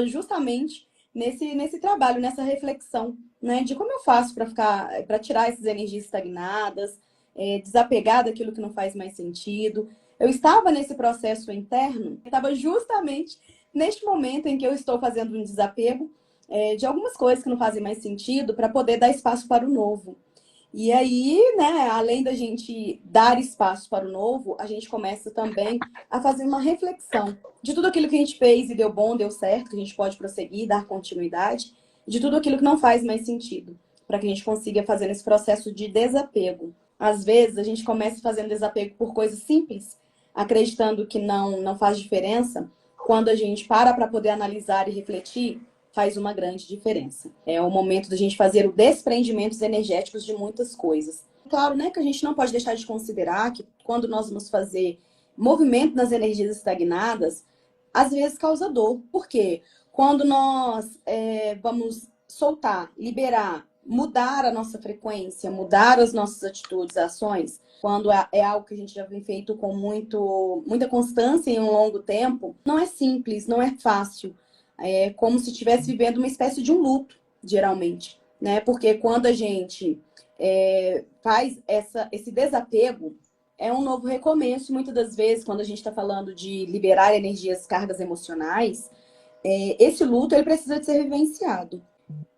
justamente nesse trabalho, nessa reflexão, né? De como eu faço para tirar essas energias estagnadas, desapegar daquilo que não faz mais sentido. Eu estava nesse processo interno, estava justamente neste momento em que eu estou fazendo um desapego de algumas coisas que não fazem mais sentido para poder dar espaço para o novo. E aí, né, além da gente dar espaço para o novo, a gente começa também a fazer uma reflexão de tudo aquilo que a gente fez e deu bom, deu certo, que a gente pode prosseguir, dar continuidade, e de tudo aquilo que não faz mais sentido, para que a gente consiga fazer esse processo de desapego. Às vezes, a gente começa fazendo desapego por coisas simples, acreditando que não faz diferença. Quando a gente para poder analisar e refletir, faz uma grande diferença. É o momento da gente fazer o desprendimentos energéticos de muitas coisas. Claro, né, que a gente não pode deixar de considerar que quando nós vamos fazer movimento nas energias estagnadas, às vezes causa dor. Por quê? Quando nós vamos soltar, liberar, mudar a nossa frequência, mudar as nossas atitudes, ações, quando é algo que a gente já vem feito com muita constância em um longo tempo, não é simples, não é fácil. É como se estivesse vivendo uma espécie de um luto, geralmente, né? Porque quando a gente faz esse desapego, é um novo recomeço. Muitas das vezes, quando a gente está falando de liberar energias, cargas emocionais, esse luto ele precisa de ser vivenciado.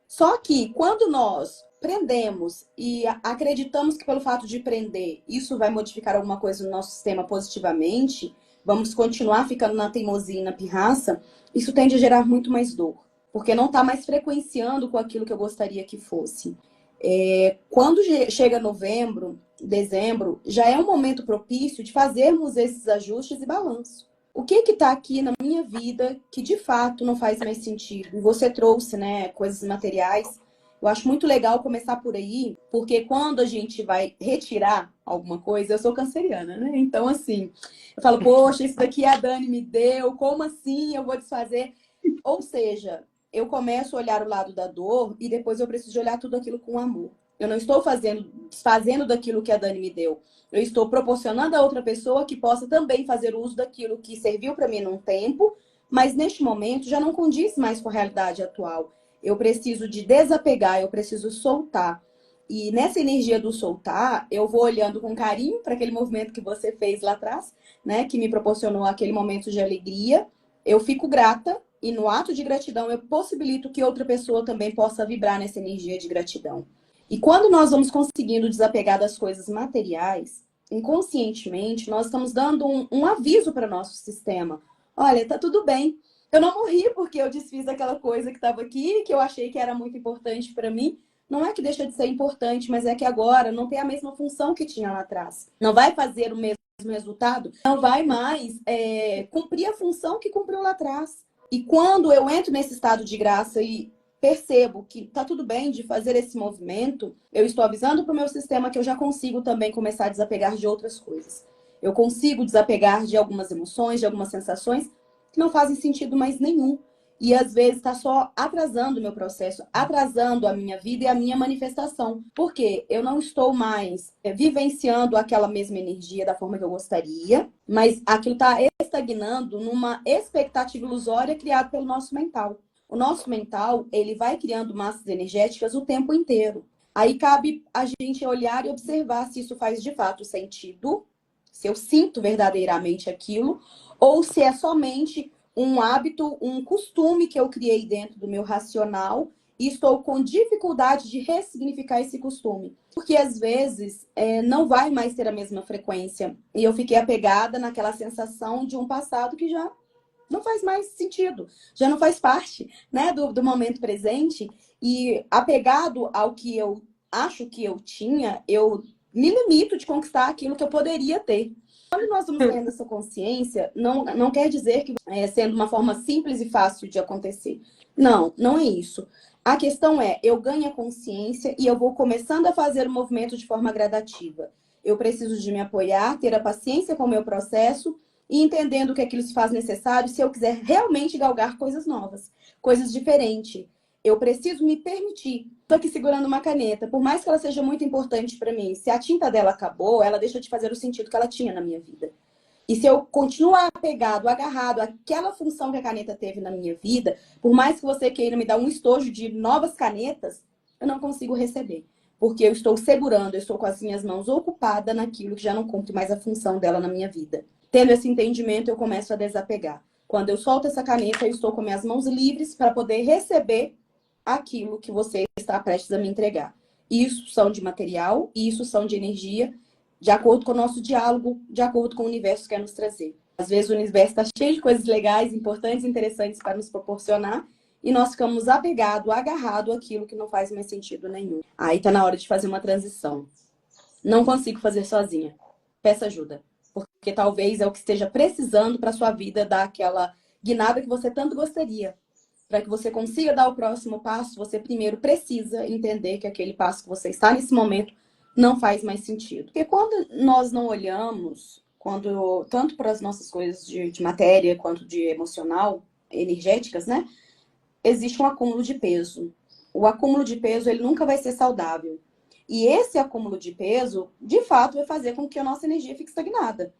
Só que quando nós prendemos e acreditamos que pelo fato de prender, isso vai modificar alguma coisa no nosso sistema positivamente, vamos continuar ficando na teimosia e na pirraça, isso tende a gerar muito mais dor. Porque não está mais frequenciando com aquilo que eu gostaria que fosse. Quando chega novembro, dezembro, já é um momento propício de fazermos esses ajustes e balanço. O que está aqui na minha vida que de fato não faz mais sentido? E você trouxe, né, coisas materiais. Eu acho muito legal começar por aí, porque quando a gente vai retirar alguma coisa, eu sou canceriana, né? Então, assim, eu falo, poxa, isso daqui a Dani me deu, como assim eu vou desfazer? Ou seja, eu começo a olhar o lado da dor e depois eu preciso de olhar tudo aquilo com amor. Eu não estou desfazendo daquilo que a Dani me deu. Eu estou proporcionando a outra pessoa que possa também fazer uso daquilo que serviu para mim num tempo, mas neste momento já não condiz mais com a realidade atual. Eu preciso de desapegar, eu preciso soltar. E nessa energia do soltar, eu vou olhando com carinho para aquele movimento que você fez lá atrás, né, que me proporcionou aquele momento de alegria. Eu fico grata e no ato de gratidão eu possibilito que outra pessoa também possa vibrar nessa energia de gratidão. E quando nós vamos conseguindo desapegar das coisas materiais, inconscientemente, nós estamos dando um aviso para o nosso sistema. Olha, tá tudo bem. Eu não morri porque eu desfiz aquela coisa que estava aqui, que eu achei que era muito importante para mim. Não é que deixa de ser importante, mas é que agora não tem a mesma função que tinha lá atrás. Não vai fazer o mesmo resultado, não vai mais cumprir a função que cumpriu lá atrás. E quando eu entro nesse estado de graça e percebo que tá tudo bem de fazer esse movimento, eu estou avisando para o meu sistema que eu já consigo também começar a desapegar de outras coisas. Eu consigo desapegar de algumas emoções, de algumas sensações que não fazem sentido mais nenhum. E às vezes está só atrasando o meu processo, atrasando a minha vida e a minha manifestação. Porque eu não estou mais vivenciando aquela mesma energia da forma que eu gostaria, mas aquilo está estagnando numa expectativa ilusória criada pelo nosso mental. O nosso mental, ele vai criando massas energéticas o tempo inteiro. Aí cabe a gente olhar e observar se isso faz de fato sentido, se eu sinto verdadeiramente aquilo, ou se é somente um hábito, um costume que eu criei dentro do meu racional e estou com dificuldade de ressignificar esse costume. Porque às vezes não vai mais ter a mesma frequência. E eu fiquei apegada naquela sensação de um passado que já não faz mais sentido, já não faz parte, né, do momento presente. E apegado ao que eu acho que eu tinha, eu me limito de conquistar aquilo que eu poderia ter. Quando nós vamos tendo essa consciência, não quer dizer que sendo uma forma simples e fácil de acontecer. Não é isso. A questão é, eu ganho a consciência e eu vou começando a fazer o movimento de forma gradativa. Eu preciso de me apoiar, ter a paciência com o meu processo e entendendo que aquilo se faz necessário se eu quiser realmente galgar coisas novas, coisas diferentes. Eu preciso me permitir. Estou aqui segurando uma caneta, por mais que ela seja muito importante para mim, se a tinta dela acabou, ela deixa de fazer o sentido que ela tinha na minha vida. E se eu continuar apegado, agarrado àquela função que a caneta teve na minha vida, por mais que você queira me dar um estojo de novas canetas, eu não consigo receber. Porque eu estou segurando, eu estou com as minhas mãos ocupadas naquilo que já não cumpre mais a função dela na minha vida. Tendo esse entendimento, eu começo a desapegar. Quando eu solto essa caneta, eu estou com minhas mãos livres para poder receber aquilo que você está prestes a me entregar. Isso são de material, isso são de energia, de acordo com o nosso diálogo, de acordo com o universo que quer nos trazer. Às vezes o universo está cheio de coisas legais, importantes, interessantes para nos proporcionar, e nós ficamos apegados, agarrados àquilo que não faz mais sentido nenhum. Aí está na hora de fazer uma transição. Não consigo fazer sozinha. Peça ajuda. Porque talvez é o que esteja precisando para sua vida dar aquela guinada que você tanto gostaria. Para que você consiga dar o próximo passo, você primeiro precisa entender que aquele passo que você está nesse momento não faz mais sentido. Porque quando nós não olhamos, tanto para as nossas coisas de matéria quanto de emocional, energéticas, né? Existe um acúmulo de peso. O acúmulo de peso, ele nunca vai ser saudável. E esse acúmulo de peso, de fato, vai fazer com que a nossa energia fique estagnada.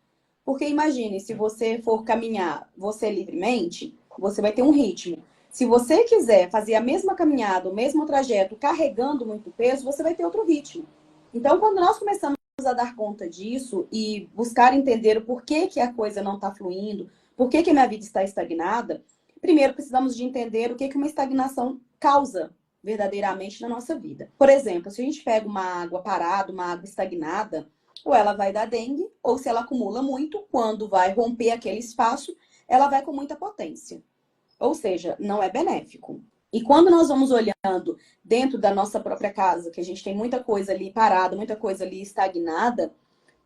Porque imagine, se você for caminhar você livremente, você vai ter um ritmo. Se você quiser fazer a mesma caminhada, o mesmo trajeto, carregando muito peso, você vai ter outro ritmo. Então, quando nós começamos a dar conta disso e buscar entender o porquê que a coisa não está fluindo, por que a minha vida está estagnada, primeiro precisamos de entender o que uma estagnação causa verdadeiramente na nossa vida. Por exemplo, se a gente pega uma água parada, uma água estagnada, ou ela vai dar dengue, ou se ela acumula muito, quando vai romper aquele espaço, ela vai com muita potência. Ou seja, não é benéfico. E quando nós vamos olhando dentro da nossa própria casa, que a gente tem muita coisa ali parada, muita coisa ali estagnada,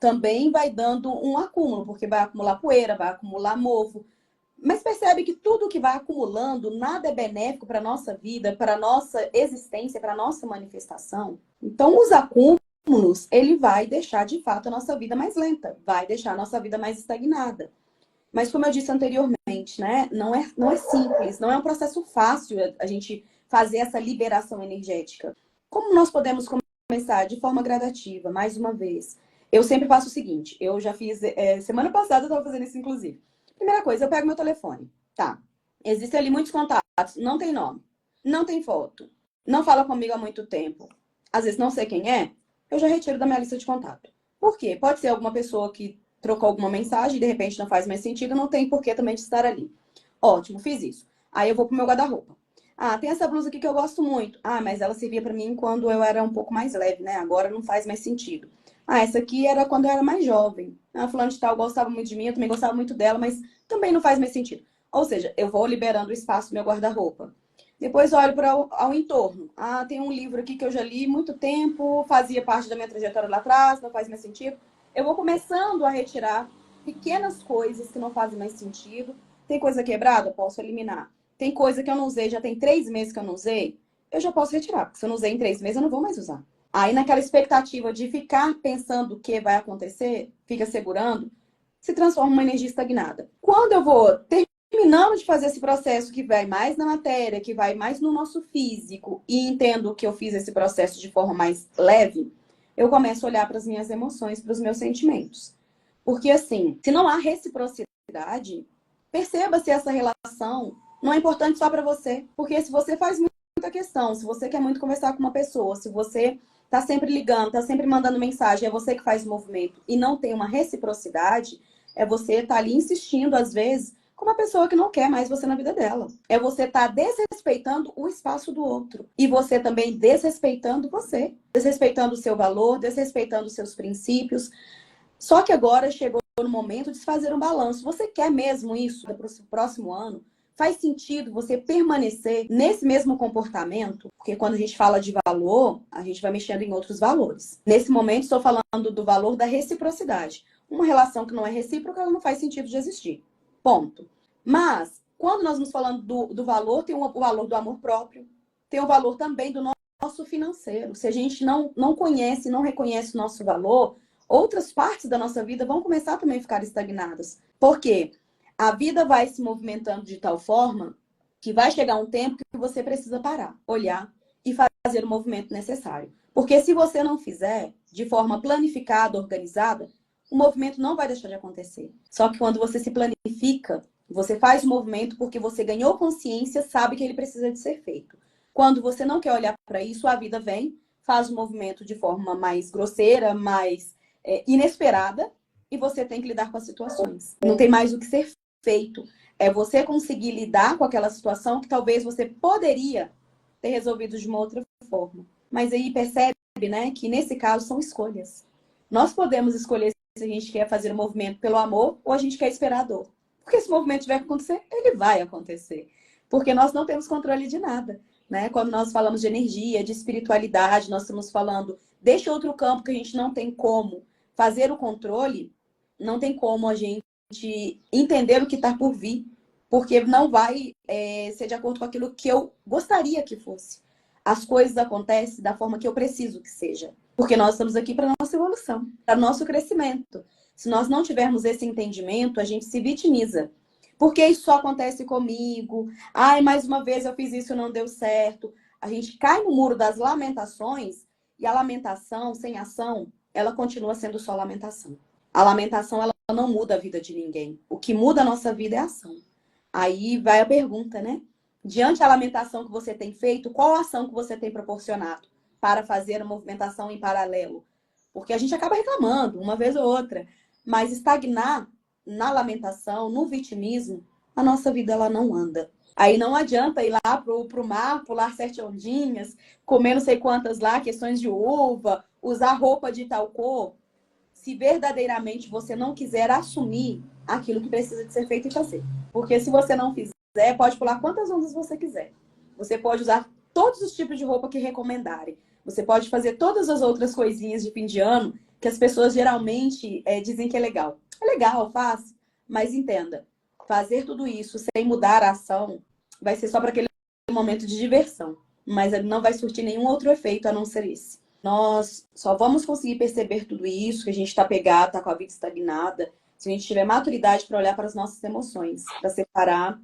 também vai dando um acúmulo, porque vai acumular poeira, vai acumular mofo. Mas percebe que tudo que vai acumulando, nada é benéfico para a nossa vida, para a nossa existência, para a nossa manifestação. Então, os acúmulos, ele vai deixar, de fato, a nossa vida mais lenta, vai deixar a nossa vida mais estagnada. Mas, como eu disse anteriormente, né, não é simples, não é um processo fácil a gente fazer essa liberação energética. Como nós podemos começar? De forma gradativa, mais uma vez. Eu sempre faço o seguinte, eu já fiz, semana passada eu estava fazendo isso, inclusive. Primeira coisa, eu pego meu telefone. Tá. Existem ali muitos contatos. Não tem nome. Não tem foto. Não fala comigo há muito tempo. Às vezes não sei quem é. Eu já retiro da minha lista de contato. Por quê? Pode ser alguma pessoa que trocou alguma mensagem e de repente não faz mais sentido. Não tem porquê também de estar ali. Ótimo, fiz isso. Aí eu vou pro meu guarda-roupa. Ah, tem essa blusa aqui que eu gosto muito. Ah, mas ela servia para mim quando eu era um pouco mais leve, né? Agora não faz mais sentido. Ah, essa aqui era quando eu era mais jovem. Ah, fulano de tal gostava muito de mim, eu também gostava muito dela, mas também não faz mais sentido. Ou seja, eu vou liberando o espaço do meu guarda-roupa. Depois olho para ao entorno. Ah, tem um livro aqui que eu já li muito tempo, fazia parte da minha trajetória lá atrás, não faz mais sentido. Eu vou começando a retirar pequenas coisas que não fazem mais sentido. Tem coisa quebrada? Posso eliminar. Tem coisa que eu não usei, já tem 3 meses que eu não usei, eu já posso retirar, porque se eu não usei em 3 meses, eu não vou mais usar. Aí, naquela expectativa de ficar pensando o que vai acontecer, fica segurando, se transforma em uma energia estagnada. Quando eu vou terminando de fazer esse processo que vai mais na matéria, que vai mais no nosso físico, e entendo que eu fiz esse processo de forma mais leve, eu começo a olhar para as minhas emoções, para os meus sentimentos. Porque, assim, se não há reciprocidade, perceba se essa relação não é importante só para você. Porque se você faz muita questão, se você quer muito conversar com uma pessoa, se você tá sempre ligando, tá sempre mandando mensagem, é você que faz o movimento e não tem uma reciprocidade, é você tá ali insistindo, às vezes, com uma pessoa que não quer mais você na vida dela. É você tá desrespeitando o espaço do outro. E você também desrespeitando você. Desrespeitando o seu valor, desrespeitando os seus princípios. Só que agora chegou no momento de se fazer um balanço. Você quer mesmo isso para o próximo ano? Faz sentido você permanecer nesse mesmo comportamento? Porque quando a gente fala de valor, a gente vai mexendo em outros valores. Nesse momento, estou falando do valor da reciprocidade. Uma relação que não é recíproca, ela não faz sentido de existir. Ponto. Mas, quando nós estamos falando do valor, tem o valor do amor próprio, tem o valor também do nosso financeiro. Se a gente não conhece, não reconhece o nosso valor, outras partes da nossa vida vão começar também a ficar estagnadas. Por quê? A vida vai se movimentando de tal forma que vai chegar um tempo que você precisa parar, olhar e fazer o movimento necessário. Porque se você não fizer de forma planificada, organizada, o movimento não vai deixar de acontecer. Só que quando você se planifica, você faz o movimento porque você ganhou consciência, sabe que ele precisa de ser feito. Quando você não quer olhar para isso, a vida vem, faz o movimento de forma mais grosseira, mais inesperada, e você tem que lidar com as situações. Não tem mais o que ser feito. É você conseguir lidar com aquela situação que talvez você poderia ter resolvido de uma outra forma. Mas aí percebe, né, que nesse caso são escolhas. Nós podemos escolher se a gente quer fazer o movimento pelo amor ou a gente quer esperar a dor. Porque se o movimento tiver que acontecer, ele vai acontecer. Porque nós não temos controle de nada, né? Quando nós falamos de energia, de espiritualidade, nós estamos falando deste outro campo que a gente não tem como fazer o controle, não tem como a gente entender o que está por vir, porque não vai ser de acordo com aquilo que eu gostaria que fosse. As coisas acontecem da forma que eu preciso que seja. Porque nós estamos aqui para nossa evolução, para nosso crescimento. Se nós não tivermos esse entendimento, a gente se vitimiza. Porque isso só acontece comigo. Ai, mais uma vez eu fiz isso e não deu certo. A gente cai no muro das lamentações e a lamentação sem ação, ela continua sendo só lamentação. A lamentação, ela não muda a vida de ninguém. O que muda a nossa vida é a ação. Aí vai a pergunta, né? Diante da lamentação que você tem feito, qual a ação que você tem proporcionado para fazer a movimentação em paralelo? Porque a gente acaba reclamando uma vez ou outra, mas estagnar na lamentação, no vitimismo, a nossa vida ela não anda. Aí não adianta ir lá pro mar, pular 7 ondinhas, comer não sei quantas lá, questões de uva, usar roupa de tal cor, se verdadeiramente você não quiser assumir aquilo que precisa de ser feito e fazer. Porque se você não fizer, pode pular quantas ondas você quiser. Você pode usar todos os tipos de roupa que recomendarem. Você pode fazer todas as outras coisinhas de fim de ano que as pessoas geralmente dizem que é legal. É legal, faz, mas entenda, fazer tudo isso sem mudar a ação vai ser só para aquele momento de diversão. Mas não vai surtir nenhum outro efeito a não ser esse. Nós só vamos conseguir perceber tudo isso, que a gente está pegado, está com a vida estagnada, se a gente tiver maturidade para olhar para as nossas emoções, para separar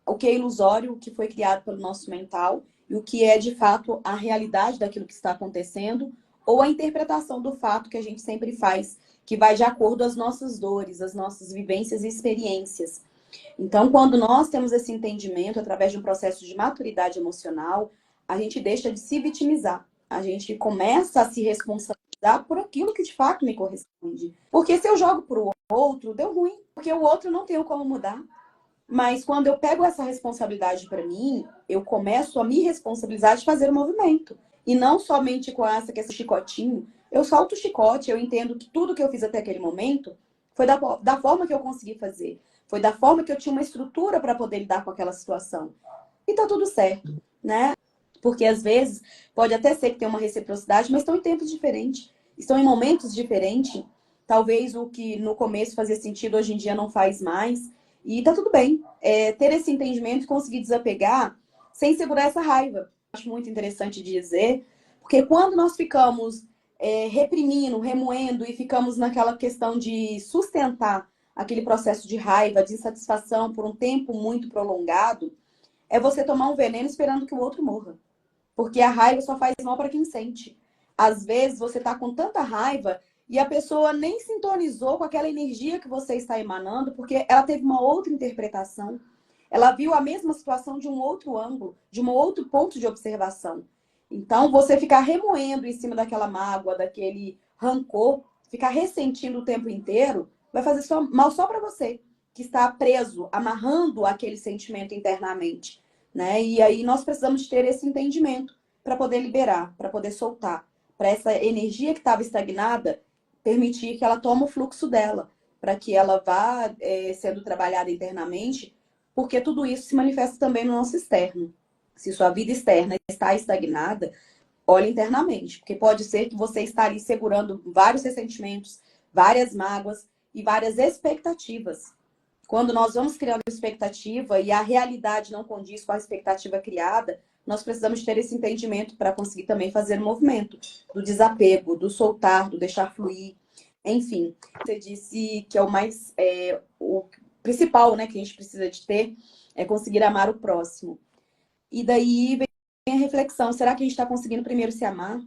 o que é ilusório, o que foi criado pelo nosso mental, e o que é, de fato, a realidade daquilo que está acontecendo, ou a interpretação do fato que a gente sempre faz, que vai de acordo às nossas dores, às nossas vivências e experiências. Então, quando nós temos esse entendimento, através de um processo de maturidade emocional, a gente deixa de se vitimizar. A gente começa a se responsabilizar por aquilo que de fato me corresponde. Porque se eu jogo para o outro, deu ruim. Porque o outro não tem como mudar. Mas quando eu pego essa responsabilidade para mim, eu começo a me responsabilizar de fazer o movimento. E não somente com essa questão chicotinho. Eu solto o chicote, eu entendo que tudo que eu fiz até aquele momento foi da forma que eu consegui fazer. Foi da forma que eu tinha uma estrutura para poder lidar com aquela situação. E tá tudo certo, né? Porque às vezes pode até ser que tenha uma reciprocidade, mas estão em tempos diferentes, estão em momentos diferentes. Talvez o que no começo fazia sentido, hoje em dia não faz mais. E tá tudo bem. Ter esse entendimento e conseguir desapegar sem segurar essa raiva. Acho muito interessante dizer, porque quando nós ficamos reprimindo, remoendo e ficamos naquela questão de sustentar aquele processo de raiva, de insatisfação por um tempo muito prolongado, é você tomar um veneno esperando que o outro morra. Porque a raiva só faz mal para quem sente. Às vezes você tá com tanta raiva e a pessoa nem sintonizou com aquela energia que você está emanando, porque ela teve uma outra interpretação. Ela viu a mesma situação de um outro ângulo, de um outro ponto de observação. Então, você ficar remoendo em cima daquela mágoa, daquele rancor, ficar ressentindo o tempo inteiro, vai fazer mal só para você, que está preso, amarrando aquele sentimento internamente, né? E aí nós precisamos ter esse entendimento para poder liberar, para poder soltar, para essa energia que estava estagnada, permitir que ela tome o fluxo dela, para que ela vá sendo trabalhada internamente, porque tudo isso se manifesta também no nosso externo. Se sua vida externa está estagnada, olhe internamente, porque pode ser que você está ali segurando vários ressentimentos, várias mágoas e várias expectativas. Quando nós vamos criando expectativa e a realidade não condiz com a expectativa criada, nós precisamos ter esse entendimento para conseguir também fazer o movimento do desapego, do soltar, do deixar fluir. Enfim, você disse que é o principal, né, que a gente precisa de ter é conseguir amar o próximo. E daí vem a reflexão, será que a gente está conseguindo primeiro se amar?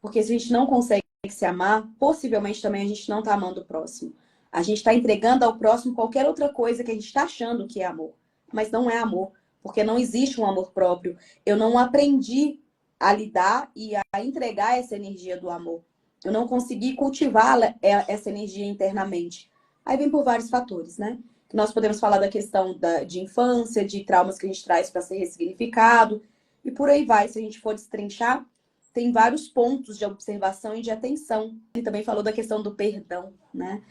Porque se a gente não consegue que se amar, possivelmente também a gente não está amando o próximo. A gente está entregando ao próximo qualquer outra coisa que a gente está achando que é amor. Mas não é amor, porque não existe um amor próprio. Eu não aprendi a lidar e a entregar essa energia do amor. Eu não consegui cultivar essa energia internamente. Aí vem por vários fatores, né? Nós podemos falar da questão de infância, de traumas que a gente traz para ser ressignificado, e por aí vai. Se a gente for destrinchar, tem vários pontos de observação e de atenção. Ele também falou da questão do perdão, né?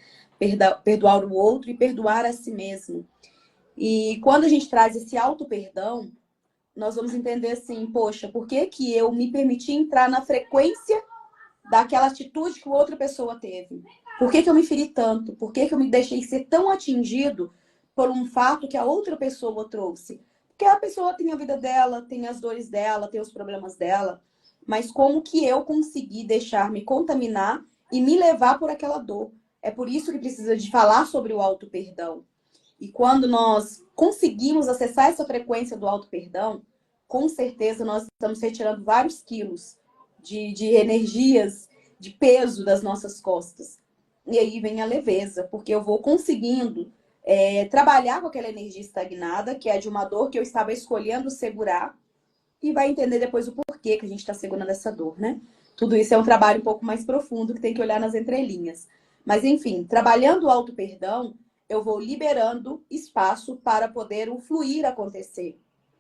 Perdoar o outro e perdoar a si mesmo. E quando a gente traz esse auto-perdão, nós vamos entender assim, poxa, por que que eu me permiti entrar na frequência daquela atitude que outra pessoa teve? Por que que eu me feri tanto? Por que que eu me deixei ser tão atingido por um fato que a outra pessoa trouxe? Porque a pessoa tem a vida dela, tem as dores dela, tem os problemas dela, mas como que eu consegui deixar me contaminar e me levar por aquela dor? É por isso que precisa de falar sobre o auto-perdão. E quando nós conseguimos acessar essa frequência do auto-perdão, com certeza nós estamos retirando vários quilos de energias, de peso das nossas costas. E aí vem a leveza, porque eu vou conseguindo trabalhar com aquela energia estagnada, que é de uma dor que eu estava escolhendo segurar, e vai entender depois o porquê que a gente está segurando essa dor, né? Tudo isso é um trabalho um pouco mais profundo, que tem que olhar nas entrelinhas. Mas, enfim, trabalhando o auto-perdão, eu vou liberando espaço para poder o fluir acontecer.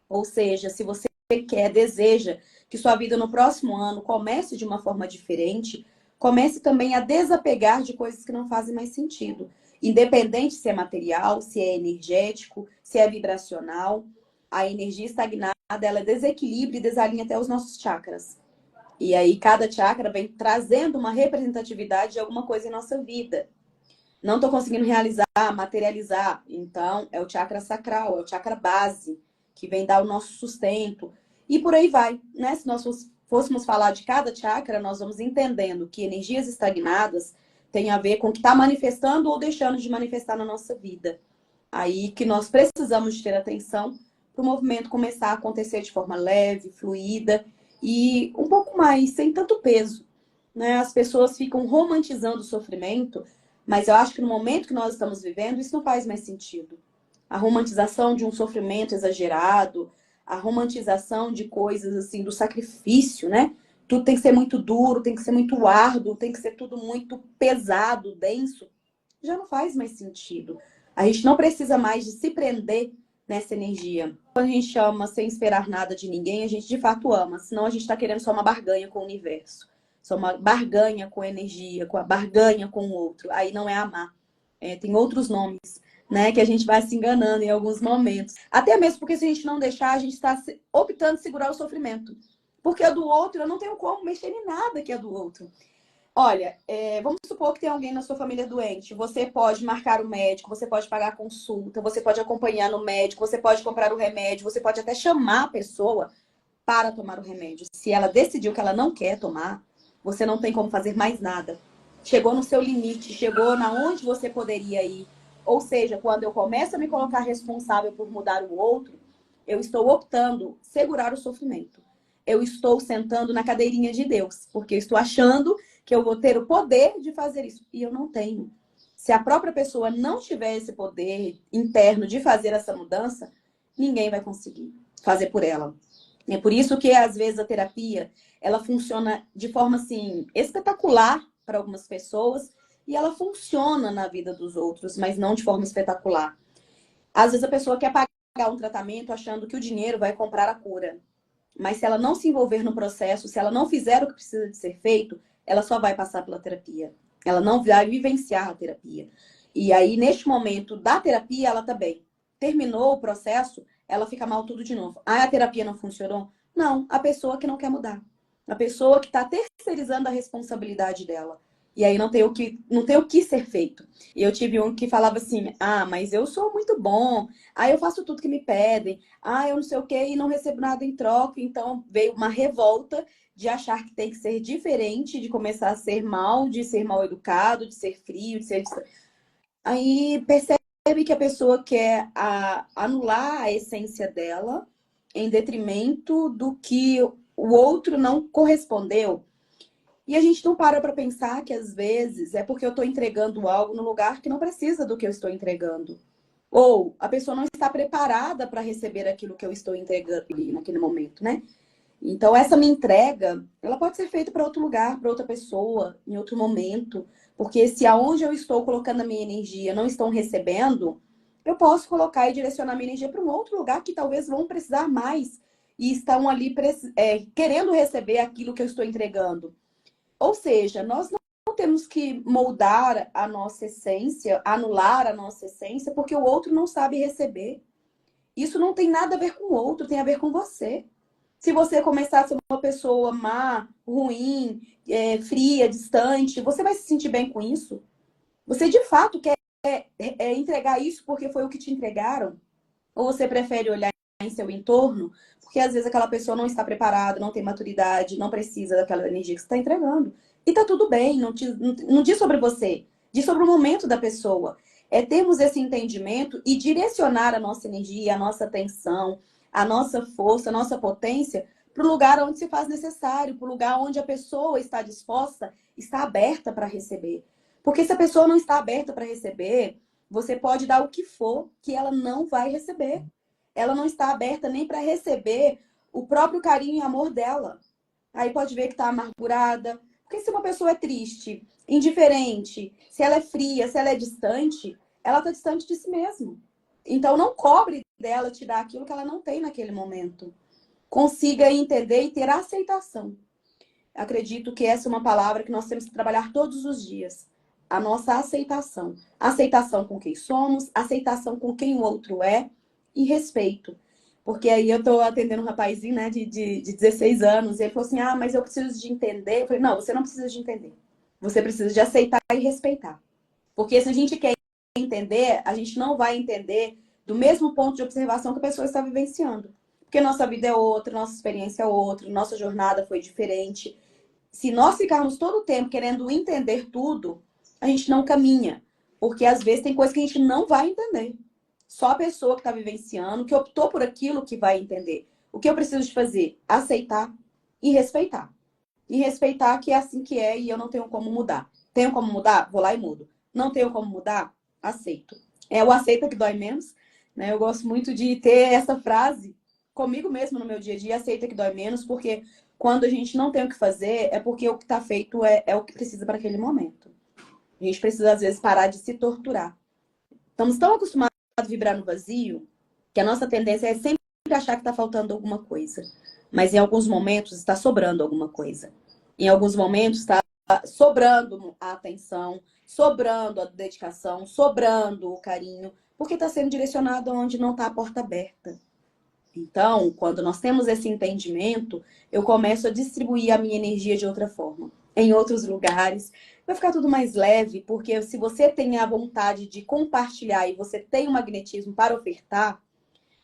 Ou seja, se você quer, deseja que sua vida no próximo ano comece de uma forma diferente, comece também a desapegar de coisas que não fazem mais sentido. Independente se é material, se é energético, se é vibracional, a energia estagnada, ela desequilibra e desalinha até os nossos chakras. E aí cada chakra vem trazendo uma representatividade de alguma coisa em nossa vida. Não estou conseguindo realizar, materializar. Então, é o chakra sacral, é o chakra base, que vem dar o nosso sustento. E por aí vai, né? Se nós fôssemos falar de cada chakra, nós vamos entendendo que energias estagnadas têm a ver com o que está manifestando ou deixando de manifestar na nossa vida. Aí que nós precisamos de ter atenção para o movimento começar a acontecer de forma leve, fluida e um pouco mais, sem tanto peso, né? As pessoas ficam romantizando o sofrimento, mas eu acho que no momento que nós estamos vivendo, isso não faz mais sentido. A romantização de um sofrimento exagerado, a romantização de coisas assim, do sacrifício, né? Tudo tem que ser muito duro, tem que ser muito árduo, tem que ser tudo muito pesado, denso. Já não faz mais sentido. A gente não precisa mais de se prender nessa energia. Quando a gente ama sem esperar nada de ninguém, a gente de fato ama. Senão a gente está querendo só uma barganha com o universo. Só uma barganha com a energia, com a barganha com o outro. Aí não é amar. Tem outros nomes, né? Que a gente vai se enganando em alguns momentos. Até mesmo porque se a gente não deixar, a gente está optando segurar o sofrimento. Porque a do outro, eu não tenho como mexer em nada que é do outro. Olha, vamos supor que tem alguém na sua família doente. Você pode marcar o médico, você pode pagar a consulta, você pode acompanhar no médico, você pode comprar o remédio, você pode até chamar a pessoa para tomar o remédio. Se ela decidiu que ela não quer tomar, você não tem como fazer mais nada. Chegou no seu limite, chegou na onde você poderia ir. Ou seja, quando eu começo a me colocar responsável por mudar o outro, eu estou optando segurar o sofrimento. Eu estou sentando na cadeirinha de Deus, porque eu estou achando que eu vou ter o poder de fazer isso. E eu não tenho. Se a própria pessoa não tiver esse poder interno de fazer essa mudança, ninguém vai conseguir fazer por ela. É por isso que, às vezes, a terapia, ela funciona de forma, assim, espetacular para algumas pessoas e ela funciona na vida dos outros, mas não de forma espetacular. Às vezes, a pessoa quer pagar um tratamento achando que o dinheiro vai comprar a cura. Mas se ela não se envolver no processo, se ela não fizer o que precisa de ser feito, ela só vai passar pela terapia. Ela não vai vivenciar a terapia. E aí, neste momento da terapia, ela também terminou o processo, ela fica mal tudo de novo. Ah, a terapia não funcionou? Não, a pessoa que não quer mudar. A pessoa que está terceirizando a responsabilidade dela. E aí não tem o que ser feito. E eu tive um que falava assim, ah, mas eu sou muito bom, ah, eu faço tudo que me pedem, ah, eu não sei o quê e não recebo nada em troca. Então veio uma revolta de achar que tem que ser diferente, de começar a ser mal, de ser mal educado, de ser frio, de ser... Aí percebe que a pessoa quer anular a essência dela em detrimento do que o outro não correspondeu. E a gente não para pensar que, às vezes, é porque eu estou entregando algo no lugar que não precisa do que eu estou entregando. Ou a pessoa não está preparada para receber aquilo que eu estou entregando ali naquele momento, né? Então, essa minha entrega, ela pode ser feita para outro lugar, para outra pessoa, em outro momento. Porque se aonde eu estou colocando a minha energia não estão recebendo, eu posso colocar e direcionar a minha energia para um outro lugar que talvez vão precisar mais e estão ali querendo receber aquilo que eu estou entregando. Ou seja, nós não temos que moldar a nossa essência, anular a nossa essência, porque o outro não sabe receber. Isso não tem nada a ver com o outro, tem a ver com você. Se você começar a ser uma pessoa má, ruim, fria, distante, você vai se sentir bem com isso? Você de fato quer entregar isso porque foi o que te entregaram? Ou você prefere olhar em seu entorno, porque às vezes aquela pessoa não está preparada, não tem maturidade, não precisa daquela energia que você está entregando. E tá tudo bem, não diz sobre você, diz sobre o momento da pessoa. É termos esse entendimento e direcionar a nossa energia, a nossa atenção, a nossa força, a nossa potência para o lugar onde se faz necessário, para o lugar onde a pessoa está disposta, está aberta para receber. Porque se a pessoa não está aberta para receber, você pode dar o que for, que ela não vai receber. Ela não está aberta nem para receber o próprio carinho e amor dela. Aí pode ver que está amargurada. Porque se uma pessoa é triste, indiferente, se ela é fria, se ela é distante, ela está distante de si mesma. Então não cobre dela te dar aquilo que ela não tem naquele momento. Consiga entender e ter aceitação. Acredito que essa é uma palavra que nós temos que trabalhar todos os dias. A nossa aceitação. Aceitação com quem somos, aceitação com quem o outro é e respeito. Porque aí eu tô atendendo um rapazinho, né, de 16 anos, e ele falou assim, mas eu preciso de entender. Eu falei, não, você não precisa de entender. Você precisa de aceitar e respeitar. Porque se a gente quer entender, a gente não vai entender do mesmo ponto de observação que a pessoa está vivenciando. Porque nossa vida é outra, nossa experiência é outra, nossa jornada foi diferente. Se nós ficarmos todo o tempo querendo entender tudo, a gente não caminha. Porque às vezes tem coisa que a gente não vai entender. Só a pessoa que está vivenciando, que optou por aquilo, que vai entender. O que eu preciso de fazer? Aceitar e respeitar. E respeitar que é assim que é e eu não tenho como mudar. Tenho como mudar? Vou lá e mudo. Não tenho como mudar? Aceito. É o aceita que dói menos. Né? Eu gosto muito de ter essa frase comigo mesmo no meu dia a dia, aceita que dói menos, porque quando a gente não tem o que fazer, é porque o que está feito é o que precisa para aquele momento. A gente precisa, às vezes, parar de se torturar. Estamos tão acostumados a vibrar no vazio que a nossa tendência é sempre achar que está faltando alguma coisa. Mas em alguns momentos está sobrando alguma coisa. Em alguns momentos está sobrando a atenção, sobrando a dedicação, sobrando o carinho, porque está sendo direcionado onde não está a porta aberta. Então, quando nós temos esse entendimento, eu começo a distribuir a minha energia de outra forma, em outros lugares. Vai ficar tudo mais leve, porque se você tem a vontade de compartilhar e você tem o magnetismo para ofertar,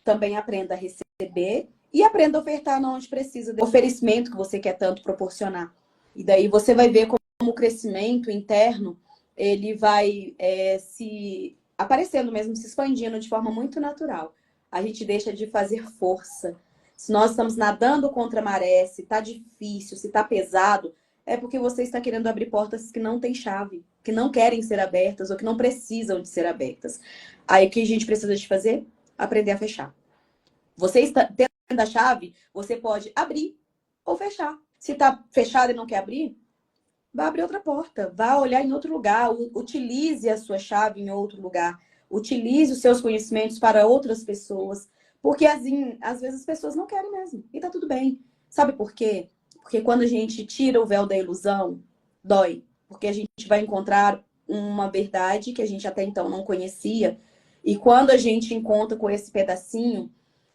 também aprenda a receber e aprenda a ofertar onde precisa do oferecimento que você quer tanto proporcionar. E daí você vai ver como o crescimento interno, ele vai se aparecendo mesmo, se expandindo de forma muito natural. A gente deixa de fazer força. Se nós estamos nadando contra a maré, se está difícil, se está pesado, é porque você está querendo abrir portas que não têm chave, que não querem ser abertas ou que não precisam de ser abertas. Aí o que a gente precisa de fazer? Aprender a fechar. Você está tendo a chave, você pode abrir ou fechar. Se está fechado e não quer abrir, vá abrir outra porta, vá olhar em outro lugar, utilize a sua chave em outro lugar, utilize os seus conhecimentos para outras pessoas, porque assim, às vezes as pessoas não querem mesmo, e tá tudo bem. Sabe por quê? Porque quando a gente tira o véu da ilusão, dói, porque a gente vai encontrar uma verdade que a gente até então não conhecia, e quando a gente encontra com esse pedacinho,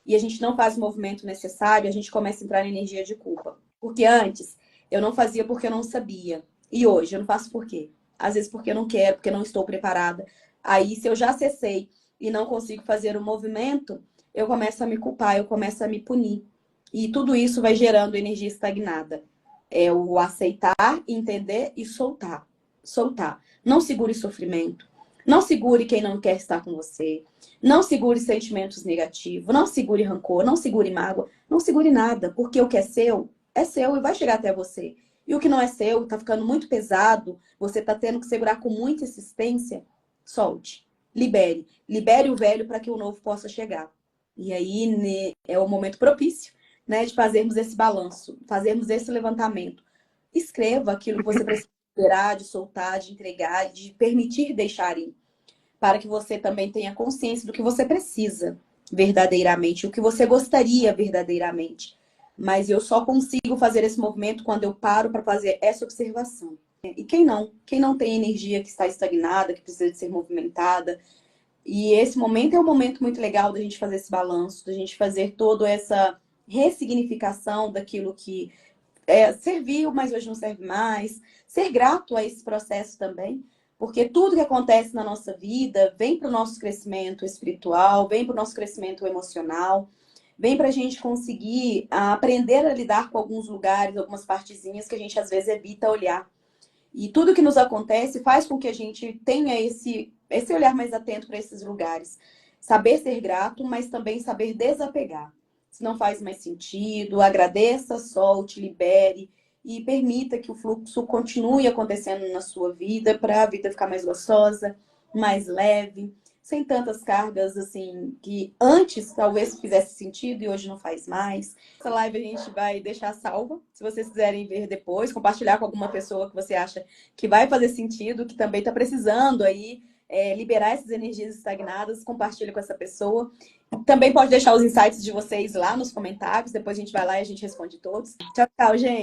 e a gente não faz o movimento necessário, a gente começa a entrar na energia de culpa. Porque antes, eu não fazia porque eu não sabia. E hoje, eu não faço por quê? Às vezes porque eu não quero, porque eu não estou preparada. Aí, se eu já acessei e não consigo fazer o movimento, eu começo a me culpar, eu começo a me punir. E tudo isso vai gerando energia estagnada. É o aceitar, entender e soltar. Soltar. Não segure sofrimento. Não segure quem não quer estar com você. Não segure sentimentos negativos. Não segure rancor. Não segure mágoa. Não segure nada. Porque o que é seu e vai chegar até você. e o que não é seu tá ficando muito pesado, você tá tendo que segurar com muita insistência, solte, libere. Libere o velho para que o novo possa chegar. E aí é o momento propício, né, de fazermos esse balanço, fazermos esse levantamento. Escreva aquilo que você precisa liberar, de soltar, de entregar, de permitir deixar ir, para que você também tenha consciência do que você precisa verdadeiramente, o que você gostaria verdadeiramente. Mas eu só consigo fazer esse movimento quando eu paro para fazer essa observação. E quem não? Quem não tem energia que está estagnada, que precisa de ser movimentada? E esse momento é um momento muito legal da gente fazer esse balanço, da gente fazer toda essa ressignificação daquilo que serviu, mas hoje não serve mais. Ser grato a esse processo também, porque tudo que acontece na nossa vida vem para o nosso crescimento espiritual, vem para o nosso crescimento emocional, vem para a gente conseguir aprender a lidar com alguns lugares, algumas partezinhas que a gente às vezes evita olhar. E tudo que nos acontece faz com que a gente tenha esse olhar mais atento para esses lugares. Saber ser grato, mas também saber desapegar. Se não faz mais sentido, agradeça, solte, libere e permita que o fluxo continue acontecendo na sua vida para a vida ficar mais gostosa, mais leve, sem tantas cargas assim que antes talvez fizesse sentido e hoje não faz mais. Essa live a gente vai deixar salva, se vocês quiserem ver depois, compartilhar com alguma pessoa que você acha que vai fazer sentido, que também está precisando aí liberar essas energias estagnadas, compartilhe com essa pessoa. Também pode deixar os insights de vocês lá nos comentários, depois a gente vai lá e a gente responde todos. Tchau, tchau, gente!